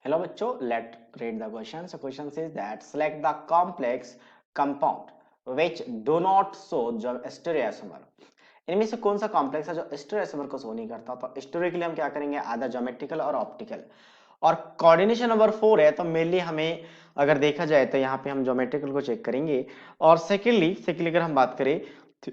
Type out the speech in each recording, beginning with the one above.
Hello बच्चों, let read the question. So question says that select the complex compound which do not show stereoisomer. इनमें से कौन सा complex है जो स्टेरियोइसोमर को शो नहीं करता? तो स्टेरियो के लिए हम क्या करेंगे? आधा ज्योमेट्रिकल और ऑप्टिकल। और कोऑर्डिनेशन नंबर 4 है तो मेनली हमें अगर देखा जाए तो यहाँ पे हम ज्योमेट्रिकल को चेक करेंगे। और सेकेंडली अगर हम बात करें तो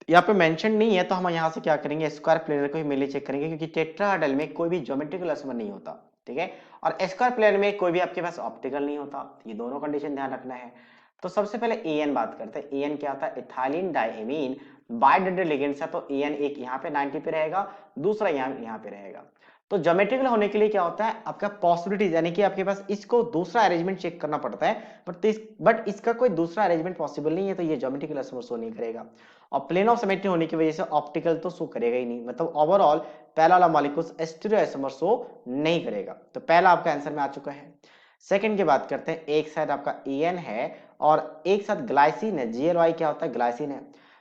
यहाँ पे मेंशन नहीं है तो हम यहाँ से क्या करेंगे? स्क्वायर प्लेनर को ही मेनली चेक करेंगे क्योंकि टेट्राहेड्रल में कोई भी ज्योमेट्रिकल आइसोमर नहीं होता। ठीक है, और स्क्वायर प्लेन में कोई भी आपके पास ऑप्टिकल नहीं होता। ये दोनों कंडीशन ध्यान रखना है। तो सबसे पहले एन बात करते हैं। एन क्या होता है? इथाइलिन डायमीन बाइडेंड्रल लिगेंड्स है। तो एन एक यहाँ पे 90 पे रहेगा, दूसरा यहाँ पे रहेगा। तो ज्योमेट्रिकल होने के लिए क्या होता है? आपका पॉसिबिलिटीज यानी कि आपके पास इसको दूसरा अरेंजमेंट चेक करना पड़ता है, बट इसका कोई दूसरा अरेंजमेंट पॉसिबल नहीं है, तो ये ज्योमेट्रिकल आइसोमर शो नहीं करेगा। और प्लेन ऑफ सिमेट्री होने की वजह से ऑप्टिकल तो शो करेगा ही नहीं, मतलब ओवरऑल पहला वाला मॉलिक्यूल स्टीरियोआइसोमर शो नहीं करेगा। तो पहला आपका आंसर में आ चुका है। सेकंड की बात करते हैं। एक साइड आपका एन है और एक साथ ग्लाइसिन है। जीएलवाई क्या होता है? ग्लाइसिन है।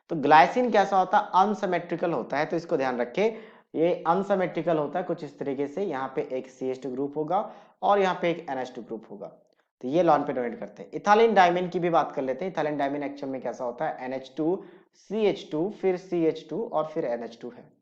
तो ग्लाइसिन कैसा होता है? अनसिमेट्रिकल होता है, तो इसको ध्यान रखे। ये अनसिमेट्रिकल होता है कुछ इस तरीके से। यहाँ पे एक CH2 ग्रुप होगा और यहाँ पे एक NH2 ग्रुप होगा। तो ये लॉन पे डोनेट करते हैं। इथाइलिन डायमीन की भी बात कर लेते हैं। इथाइलिन डायमीन एक्चुअल में कैसा होता है? NH2 CH2 फिर CH2 और फिर NH2 है।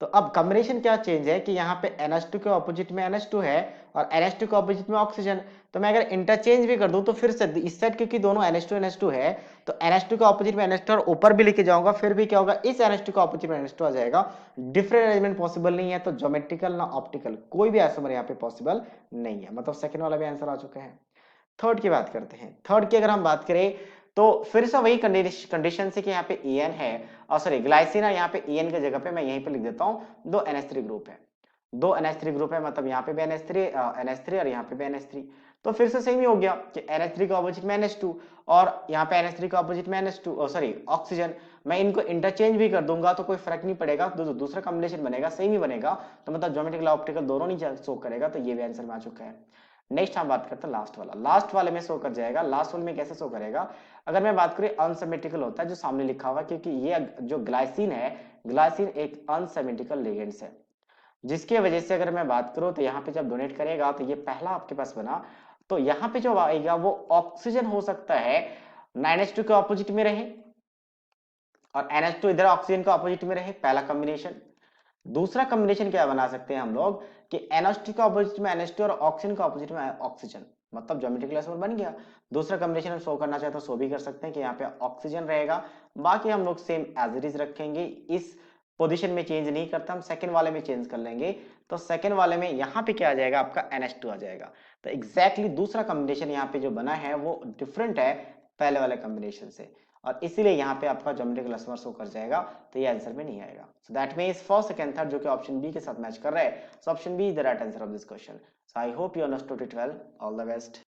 तो अब कॉम्बिनेशन क्या चेंज है कि यहाँ पे NH2 के ऑपोजिट में NH2 है और NH2 के ऑपोजिट में ऑक्सीजन। तो मैं अगर इंटरचेंज भी कर दूं तो फिर से इस साइड क्योंकि दोनों NH2 है तो NH2 के ऑपोजिट में NH2 और ऊपर भी लेके जाऊंगा फिर भी क्या होगा? इस NH2 के ऑपोजिट में NH2 आ जाएगा। डिफरेंट अरेंजमेंट पॉसिबल नहीं है, तो ज्योमेट्रिकल ना ऑप्टिकल कोई भी आइसोमर यहाँ पे पॉसिबल नहीं है। मतलब सेकंड वाला भी आंसर आ चुका है। थर्ड की बात करते हैं। थर्ड की अगर हम बात करें तो फिर से वही कंडीशन से कि यहाँ पे एन है और सॉरी ग्लाइसिन है। यहाँ पे एन की जगह पे मैं यहीं पे लिख देता हूँ 2 NH3 ग्रुप है। 2 NH3 ग्रुप है, मतलब यहाँ पे भी NH3 और यहाँ पे भी NH3। तो फिर से सेम ही हो गया कि NH3 का ऑपोजिट में NH2 और यहाँ पे NH3 का ऑपोजिट में NH2 सॉरी ऑक्सीजन। मैं इनको इंटरचेंज भी कर दूंगा तो कोई फर्क नहीं पड़ेगा, दूसरा कॉम्बिनेशन बनेगा, सेम ही बनेगा। तो मतलब ज्योमेट्रिकल ऑप्टिकल दोनों नहीं शो करेगा, तो ये भी आंसर में आ चुका है। नेक्स्ट हम बात करते हैं लास्ट वाला। लास्ट वाले में शो कर जाएगा। लास्ट वाले में कैसे शो करेगा? अगर मैं बात करूं अनसिमेट्रिकल होता है जो सामने लिखा हुआ, क्योंकि ये जो ग्लाइसिन है, ग्लाइसिन एक अनसिमेट्रिकल लिगेंड्स है, जिसकी वजह से अगर मैं बात करूं तो यहाँ पे जब डोनेट करेगा तो ये पहला आपके पास बना। तो यहाँ पे जो आएगा वो ऑक्सीजन हो सकता है NH2 के ऑपोजिट में रहे और NH2 इधर ऑक्सीजन के ऑपोजिट में रहे, पहला कॉम्बिनेशन। दूसरा कॉम्बिनेशन क्या बना सकते हैं हम लोग कि NH2 का ऑपोजिट में NH2 और ऑक्सीजन का ऑपोजिट में ऑक्सीजन, मतलब ज्योमेट्रिकल आइसोमर बन गया। दूसरा कॉम्बिनेशन हम शो करना चाहे तो शो भी कर सकते हैं कि यहाँ पे ऑक्सीजन रहेगा। बाकी हम लोग सेम एज इट इज रखेंगे, इस पोजीशन में चेंज नहीं करता, हम सेकंड वाले में चेंज कर लेंगे। तो सेकंड वाले में यहाँ पे क्या आ जाएगा? आपका NH2 आ जाएगा। तो एग्जैक्टली दूसरा कॉम्बिनेशन यहाँ पे जो बना है वो डिफरेंट है पहले वाले कॉम्बिनेशन से, और इसीलिए यहाँ पे आपका ज्योमेट्रिकल आइसोमर शो कर जाएगा, तो ये आंसर में नहीं आएगा। So that means first second third जो कि ऑप्शन बी के साथ मैच कर रहा है। So option B is the right answer of this question. So I hope you understood it well. All the best.